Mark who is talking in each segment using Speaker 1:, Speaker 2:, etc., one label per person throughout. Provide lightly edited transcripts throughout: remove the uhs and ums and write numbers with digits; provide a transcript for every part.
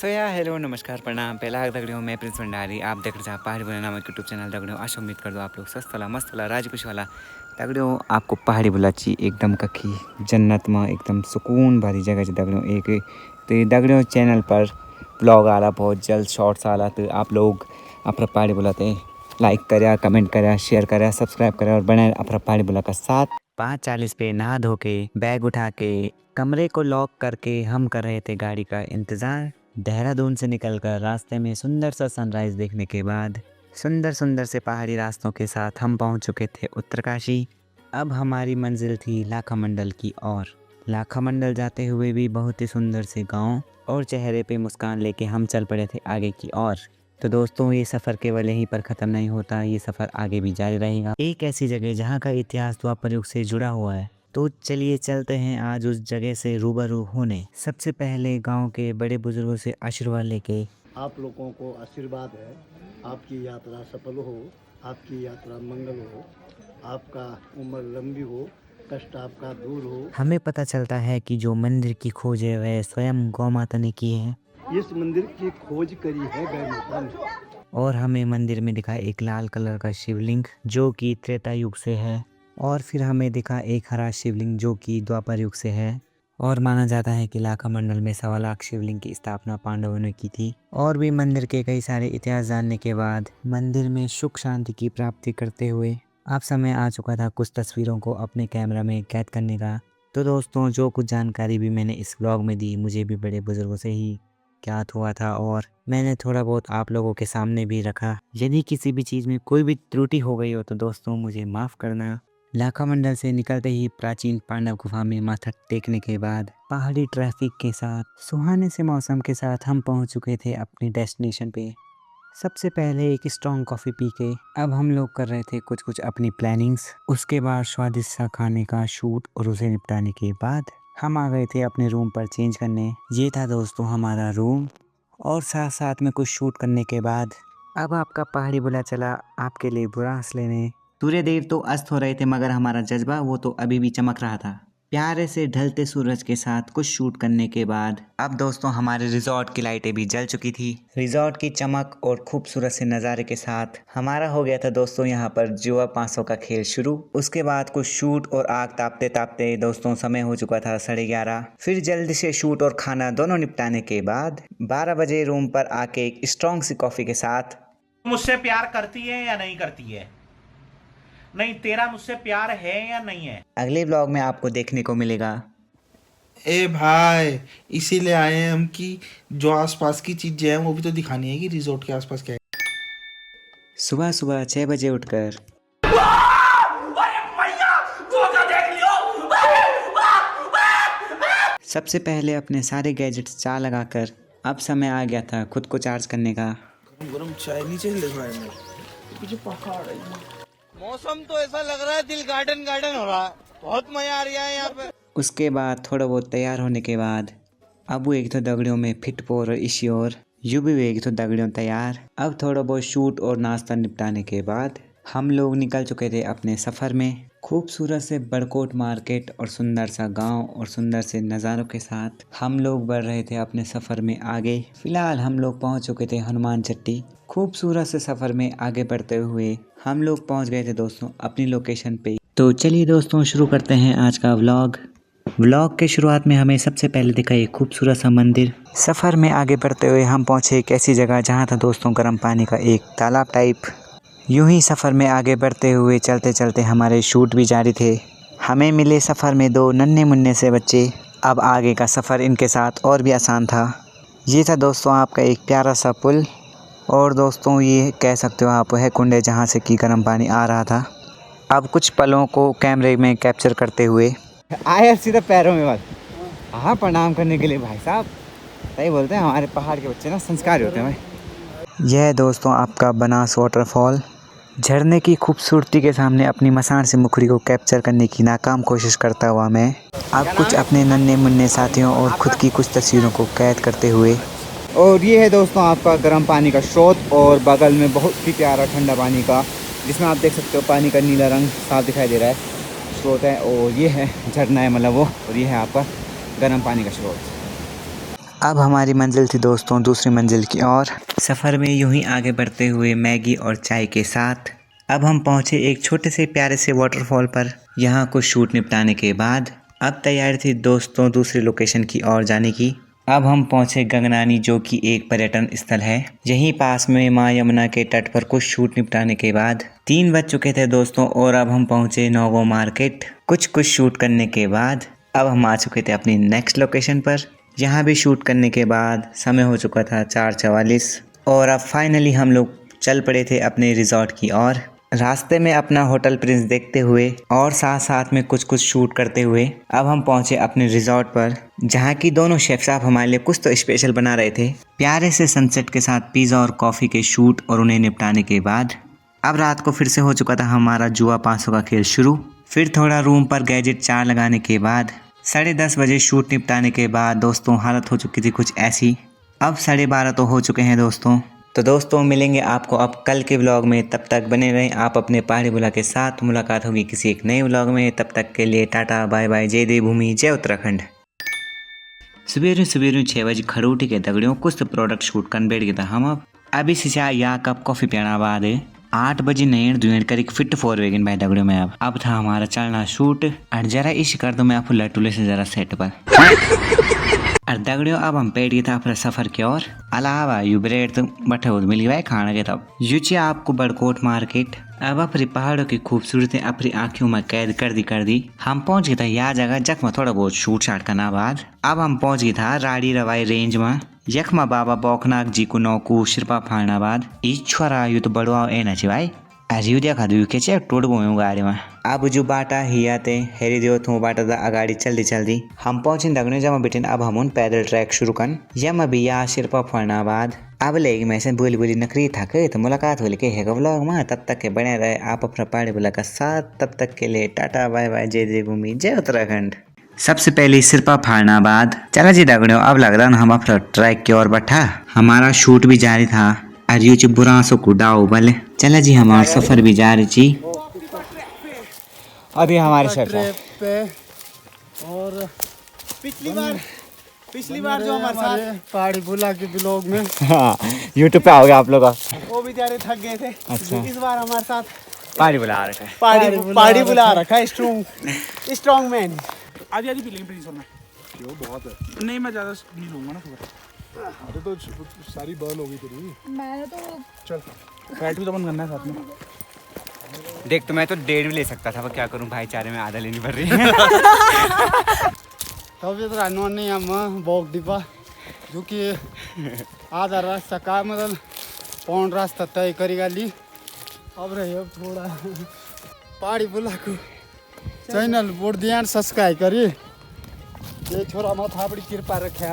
Speaker 1: Hello नमस्कार प्रणाम पहला दगड़ियों मैं प्रिंस भंडारी आप देख रहे हैं पहाड़ी बुला नामक यूट्यूब चैनल दगड़ियों आशा उम्मीद कर दो आप लोग स्वस्थ वाला मस्त वाला राज कुछ वाला दगड़ियों आपको पहाड़ी बुला ची एकदम कखी जन्नत में एकदम सुकून भरी जगह दगड़ियों एक तो ये दगड़ियों चैनल पर ब्लॉग आला बहुत जल्द शॉर्ट्स आला तो आप लोग अपना पहाड़ी बुलाते लाइक करा कमेंट करा शेयर करा सब्सक्राइब करा और बने अपना पहाड़ी बुला का साथ 5:40 पे नहा धो के बैग उठा के कमरे को लॉक करके हम कर रहे थे गाड़ी का इंतज़ार। देहरादून से निकलकर रास्ते में सुंदर सा सनराइज़ देखने के बाद सुंदर से पहाड़ी रास्तों के साथ हम पहुंच चुके थे उत्तरकाशी। अब हमारी मंजिल थी लाखा मंडल की ओर। लाखा मंडल जाते हुए भी बहुत ही सुंदर से गांव और चेहरे पे मुस्कान लेके हम चल पड़े थे आगे की ओर। तो दोस्तों ये सफ़र केवल यहीं पर ख़त्म नहीं होता, ये सफ़र आगे भी जारी रहेगा। एक ऐसी जगह जहाँ का इतिहास द्वापर युग से जुड़ा हुआ है, तो चलिए चलते हैं आज उस जगह से रूबरू होने। सबसे पहले गांव के बड़े बुजुर्गों से आशीर्वाद लेके
Speaker 2: आप लोगों को आशीर्वाद है, आपकी यात्रा सफल हो, आपकी यात्रा मंगल हो, आपका उम्र लंबी हो, कष्ट आपका दूर हो।
Speaker 1: हमें पता चलता है कि जो मंदिर की खोज है वह स्वयं गौ माता ने की है।
Speaker 2: इस मंदिर की खोज करी है गौ माता ने।
Speaker 1: और हमें मंदिर में दिखा एक लाल कलर का शिवलिंग जो कि त्रेता युग से है, और फिर हमें दिखा एक हरा शिवलिंग जो कि द्वापर युग से है। और माना जाता है कि लाखा मंडल में 1.25 लाख शिवलिंग की स्थापना पांडवों ने की थी। और भी मंदिर के कई सारे इतिहास जानने के बाद मंदिर में सुख शांति की प्राप्ति करते हुए अब समय आ चुका था कुछ तस्वीरों को अपने कैमरा में कैद करने का। तो दोस्तों जो कुछ जानकारी भी मैंने इस व्लॉग में दी मुझे भी बड़े बुजुर्गों से ही ज्ञात हुआ था और मैंने थोड़ा बहुत आप लोगों के सामने भी रखा। यदि किसी भी चीज़ में कोई भी त्रुटि हो गई हो तो दोस्तों मुझे माफ़ करना। लाखा मंडल से निकलते ही प्राचीन पांडव गुफा में माथा टेकने के बाद पहाड़ी ट्रैफिक के साथ सुहाने से मौसम के साथ हम पहुंच चुके थे अपनी डेस्टिनेशन पे। सबसे पहले एक स्ट्रॉन्ग कॉफ़ी पी के अब हम लोग कर रहे थे कुछ अपनी प्लानिंग्स। उसके बाद स्वादिष्ट सा खाने का शूट और उसे निपटाने के बाद हम आ गए थे अपने रूम पर चेंज करने। ये था दोस्तों हमारा रूम, और साथ में कुछ शूट करने के बाद अब आपका पहाड़ी बुला चला आपके लिए बुरा हंस लेने। सूर्यदेव तो अस्त हो रहे थे मगर हमारा जज्बा वो तो अभी भी चमक रहा था। प्यारे से ढलते सूरज के साथ कुछ शूट करने के बाद अब दोस्तों हमारे रिजॉर्ट की लाइटें भी जल चुकी थी। रिजॉर्ट की चमक और खूबसूरत से नज़ारे के साथ हमारा हो गया था दोस्तों यहाँ पर जुआ 500 का खेल शुरू। उसके बाद कुछ शूट और आग तापते तापते दोस्तों समय हो चुका था 11:30। फिर जल्दी से शूट और खाना दोनों निपटाने के बाद 12 बजे रूम पर आके एक स्ट्रॉन्ग सी कॉफ़ी के साथ
Speaker 3: मुझसे प्यार करती है या नहीं करती है, नहीं तेरा मुझसे प्यार है या नहीं है,
Speaker 1: अगले ब्लॉग में आपको देखने को मिलेगा।
Speaker 4: ए भाई इसीलिए आए हैं हम कि जो आसपास की चीजें हैं वो भी तो दिखानी है कि रिजॉर्ट के आसपास क्या है।
Speaker 1: सुबह 6 बजे उठकर सबसे पहले अपने सारे गैजेट्स चार्ज लगाकर अब समय आ गया था खुद को चार्ज करने का।
Speaker 4: गरम चाय नीचे ले भाई में पीछे पहाड़ है।
Speaker 5: मौसम तो ऐसा लग रहा है दिल गार्डन गार्डन हो रहा है, बहुत मजा आ रहा है यहाँ पे।
Speaker 1: उसके बाद थोड़ा बहुत तैयार होने के बाद अब वो एक तो दगड़ियों में फिट पोर और इसी और यू भी एक तो दगड़ियों तैयार। अब थोड़ा बहुत शूट और नाश्ता निपटाने के बाद हम लोग निकल चुके थे अपने सफ़र में। खूबसूरत से बड़कोट मार्केट और सुंदर सा गांव और सुंदर से नज़ारों के साथ हम लोग बढ़ रहे थे अपने सफ़र में आगे। फ़िलहाल हम लोग पहुंच चुके थे हनुमान चट्टी। खूबसूरत से सफ़र में आगे बढ़ते हुए हम लोग पहुंच गए थे दोस्तों अपनी लोकेशन पे। तो चलिए दोस्तों शुरू करते हैं आज का व्लॉग। व्लॉग के शुरुआत में हमें सबसे पहले दिखा एक खूबसूरत सा मंदिर। सफ़र में आगे बढ़ते हुए हम पहुँचे एक ऐसी जगह जहाँ था दोस्तों गर्म पानी का एक तालाब टाइप। यूं ही सफ़र में आगे बढ़ते हुए चलते चलते हमारे शूट भी जारी थे। हमें मिले सफ़र में 2 नन्हे मुन्ने से बच्चे। अब आगे का सफ़र इनके साथ और भी आसान था। ये था दोस्तों आपका एक प्यारा सा पुल, और दोस्तों ये कह सकते हो आप है कुंडे जहाँ से कि गर्म पानी आ रहा था। अब कुछ पलों को कैमरे में कैप्चर करते हुए आए सीधा पैरों में बात। हाँ प्रणाम करने के लिए भाई साहब, सही बोलते हैं हमारे पहाड़ के बच्चे ना संस्कारी होते हैं भाई। यह दोस्तों आपका बनास वाटरफॉल। झरने की खूबसूरती के सामने अपनी मसान से मुखरी को कैप्चर करने की नाकाम कोशिश करता हुआ मैं अब कुछ अपने नन्हे मुन्ने साथियों और खुद की कुछ तस्वीरों को कैद करते हुए। और ये है दोस्तों आपका गर्म पानी का स्रोत, और बगल में बहुत ही प्यारा ठंडा पानी का जिसमें आप देख सकते हो पानी का नीला रंग साफ दिखाई दे रहा है स्रोत है। और ये है झरना है मतलब वो, और ये है आपका गर्म पानी का स्रोत। अब हमारी मंजिल थी दोस्तों दूसरी मंजिल की ओर। सफ़र में यूं ही आगे बढ़ते हुए मैगी और चाय के साथ अब हम पहुंचे एक छोटे से प्यारे से वाटरफॉल पर। यहाँ कुछ शूट निपटाने के बाद अब तैयारी थी दोस्तों दूसरी लोकेशन की ओर जाने की। अब हम पहुंचे गंगनानी जो कि एक पर्यटन स्थल है। यहीं पास में माँ यमुना के तट पर कुछ शूट निपटाने के बाद 3 बज चुके थे दोस्तों और अब हम पहुंचे नोवो मार्केट। कुछ शूट करने के बाद अब हम आ चुके थे अपनी नेक्स्ट लोकेशन पर। यहाँ भी शूट करने के बाद समय हो चुका था 4:44 और अब फाइनली हम लोग चल पड़े थे अपने रिजॉर्ट की ओर। रास्ते में अपना होटल प्रिंस देखते हुए और साथ साथ में कुछ शूट करते हुए अब हम पहुंचे अपने रिजॉर्ट पर, जहां की दोनों शेफ साहब हमारे लिए कुछ तो स्पेशल बना रहे थे। प्यारे से सनसेट के साथ पिज़्ज़ा और कॉफ़ी के शूट और उन्हें निपटाने के बाद अब रात को फिर से हो चुका था हमारा जुआ 500 का खेल शुरू। फिर थोड़ा रूम पर गैजेट 4 लगाने के बाद 10:30 बजे शूट निपटाने के बाद दोस्तों हालत हो चुकी थी कुछ ऐसी। अब 12:30 तो हो चुके हैं दोस्तों। तो दोस्तों मिलेंगे आपको अब कल के व्लॉग में, तब तक बने रहें आप अपने पहाड़ी बुला के साथ। मुलाकात होगी किसी एक नए व्लॉग में, तब तक के लिए टाटा बाय बाय। जय देवभूमि जय उत्तराखंड। सवेरे 6 बजे खड़ूटी के दगड़ियों कुछ तो प्रोडक्ट शूट कर बैठ गया था हम। अब अभी से या कप कॉफ़ी पीना बाद 8 बजे नैन दुएट करी फिट 4 वेगन भाई दगड़ियों में। अब था हमारा चलना शूट और जरा इश कर दो मैं आपको लटूले से जरा सेट पर और दगड़ियों अब हम बैठ गए था अपने सफर की ओर। अलावा यू ब्रेड तो बठे मिली भाई खाना के तब यू ची आपको बड़कोट मार्केट। अब अपनी पहाड़ों की खूबसूरती अपनी आंखों में कैद कर दी। हम पहुंच गए था यह जगह जख में थोड़ा बहुत शूट शाट करना बाद अब हम पहुंच गए था राड़ी रवाई रेंज में। यख में बाबा बौखनाथ जी को नौकू शिरपा फाड़ना बाद ई छोरा यू तो बड़वा ए न भाई आज यू देखा दू के चेक टूट गयो गाड़ी में। अब जो बाटा हियाते हेरी दियो थो बाटा दा अगाड़ी चलती हम पहुंचे दगने जमा बिटिन। अब हम पैदल ट्रैक शुरू कन यम भी या शिरपा फड़ना बाद अब लेगी मैं से बोली नकरी था के तो मुलाकात हो के है व्लॉग में। तब तक के बने रहे आप अपना पहाड़ी बुला का साथ। तब तक के लिए टाटा बाय बाय जय देवभूमि जय उत्तराखंड। सबसे पहले सिरपा फाड़ना बाद चला जी दगड़ियों अब लग रहा हम अपना ट्रैक की ओर बैठा। हमारा शूट भी जारी था और यू बुरा सो कुडाओ बल चला जी हमारा सफर भी जारी जी। अभी हमारे
Speaker 2: ट्रिप पे और पिछली बार जो हमारे साथ पहाड़ी बुला के ब्लॉग में
Speaker 1: यूट्यूब पे आओगे आप लोग
Speaker 2: वो भी बेचारे थक गए थे।
Speaker 1: अच्छा।
Speaker 2: इस बार हमारे साथ
Speaker 1: पहाड़ी बुला रखा है
Speaker 2: पहाड़ी बुला रखा है स्ट्रॉन्ग मैन।
Speaker 6: आधी पी लेंगे प्लीज में क्यों बहुत है नहीं मैं ज़्यादा नहीं लूँगा ना खबर। अरे तो सारी बर्न हो गई तेरी। मैंने तो चल फैट भी तो बंद करना है साथ में।
Speaker 1: देख तो मैं तो 1.5 भी ले सकता था पर क्या करूं भाईचारे में आधा लेनी पड़ रही है।
Speaker 2: तब ये तो रानों ने हम बॉक डिब्बा जो कि आधा रास्ता का मतलब पौन रास्ता तय करेगा ली। अब रही अब थोड़ा पहाड़ी बुला को चैनल बोर्ड दिया सब्सक्राइब करिए। ये छोरा मत बड़ी कृपा रखे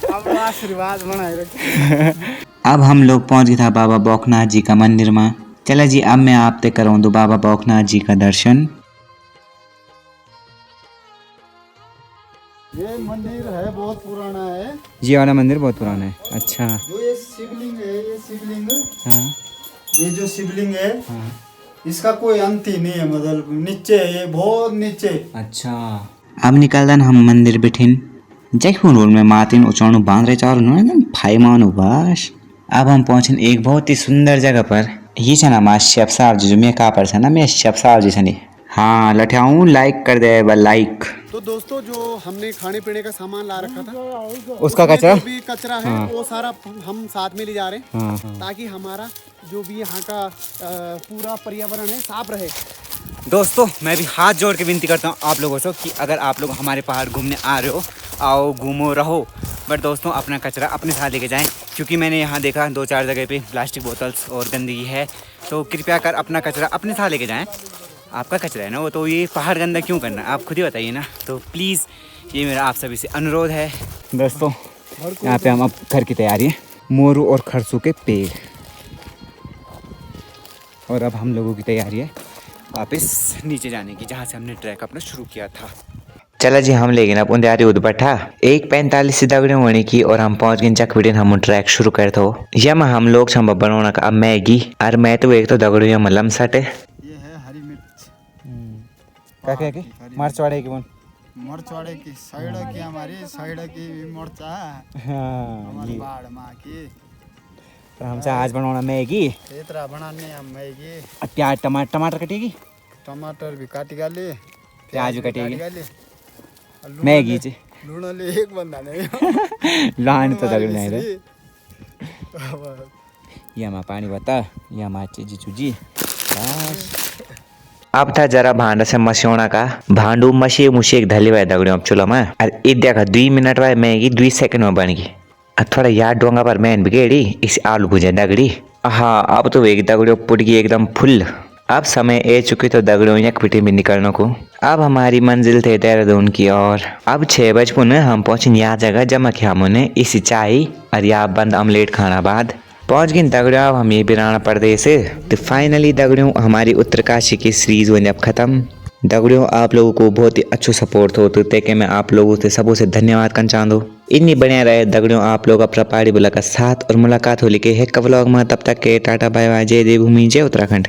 Speaker 2: अब आशीर्वाद बनाए रखे।
Speaker 1: अब हम लोग पहुंच गए था बाबा बौखनाथ जी का मंदिर में। चला जी अब मैं आपते करूँ दो बाबा बौखनाथ जी का दर्शन।
Speaker 2: ये मंदिर है बहुत पुराना है।
Speaker 1: ये वाला मंदिर बहुत पुराना है। अच्छा
Speaker 2: जो ये शिवलिंग है ये शिवलिंग
Speaker 1: हाँ
Speaker 2: ये जो शिवलिंग है इसका कोई अंत ही नहीं है मतलब नीचे है ये बहुत नीचे।
Speaker 1: अच्छा अब निकलदन हम मंदिर बिठिन जैखून रोल में मातिन उचाणु बांध रहे चारों उन्होंने भाई मानो बाश। अब हम पहुंचे एक बहुत ही सुंदर जगह पर। ये छ ना माँ शेफ साहब जो मैं कहा पर था ना मैं शेफ साहब जी छनी। हाँ लठाऊं लाइक कर दे लाइक।
Speaker 2: तो दोस्तों जो हमने खाने पीने का सामान ला रखा था
Speaker 1: उसका कचरा
Speaker 2: जो भी कचरा है वो सारा हम साथ में ले जा रहे हैं ताकि हमारा जो भी यहाँ का पूरा पर्यावरण है साफ रहे।
Speaker 1: दोस्तों मैं भी हाथ जोड़ के विनती करता हूँ आप लोगों से कि अगर आप लोग हमारे पहाड़ घूमने आ रहे हो आओ घूमो रहो बट दोस्तों अपना कचरा अपने साथ लेके जाएं क्योंकि मैंने यहाँ देखा 2-4 जगह पे प्लास्टिक बोतल्स और गंदगी है। तो कृपया कर अपना कचरा अपने साथ लेके जाएं। आपका कचरा है ना वो तो ये पहाड़ गंदा क्यों करना आप खुद ही बताइए ना। तो प्लीज़ ये मेरा आप सभी से अनुरोध है। दोस्तों यहाँ पे हम अब घर की तैयारी है मोरू और खरसू के पेड़ और अब हम लोगों की तैयारी है वापस नीचे जाने की जहाँ से हमने ट्रैक अपना शुरू किया था। चला जी हम लेकिन अपन तैयारी उद बैठा 1:45 से दगड़े होने की और हम पहुंच गए चकविटिन हम ट्रैक शुरू कर दो यम हम लोग छम बनाना का अब मैगी और मैं तो एक तो दगड़ू यम लम सटे
Speaker 2: ये है हरी मिर्च
Speaker 1: क्या क्या की मार्च वाड़े की बोन
Speaker 2: मरचवाड़े की साइड की हमारी साइड की भी मरचा
Speaker 1: हाँ
Speaker 2: हमारी बाढ़ माँ की
Speaker 1: तो हमसे आज बनाना मैगी
Speaker 2: इतना बनाने हम मैगी
Speaker 1: प्याज टमाटर कटेगी
Speaker 2: टमाटर भी काटी गाली
Speaker 1: प्याज भी कटेगी
Speaker 2: गाली
Speaker 1: मैगी च
Speaker 2: लूण ले एक बंदा नहीं
Speaker 1: लान तो दगड़ नहीं रे
Speaker 2: अब
Speaker 1: यहाँ पानी बता यहाँ चीजी चुजी बस अब था जरा भांडा से मसियोना का भांडू मसी मुसी एक धली हुआ दगड़ियों अब चूल्हा में और इत देखा 2 मिनट बाद मैगी 2 सेकंड में बन गई थोड़ा याद डोंगा पर मैन बिगेड़ी इस आलू भुजे दगड़ी हाँ अब तो एक दगड़ियों पुट गई एकदम फुल अब समय ए चुकी तो दगड़ियों एक पिटी में निकलने को अब हमारी मंजिल थे देहरादून की और अब 6 बजे हम पहुंचे यहाँ जगह जमा किया हमने इस चाय और या बंद ऑमलेट खाना बाद पहुंच गए दगड़ियों अब हम ये बिराना प्रदेश से तो फाइनली दगड़ियों हमारी उत्तरकाशी की सीरीज हुई अब खत्म दगड़ियों आप लोगों को बहुत ही अच्छो सपोर्ट हो तो तेके मैं आप लोगों से सबों से धन्यवाद करना चाहूँ इन्नी बढ़िया रहे दगड़ियों आप लोग अपना पहाड़ी बुला का साथ और मुलाकात हो लिखे है व्लॉग में तब तक के टाटा बाय बाय जय देवभूमि जय उत्तराखंड।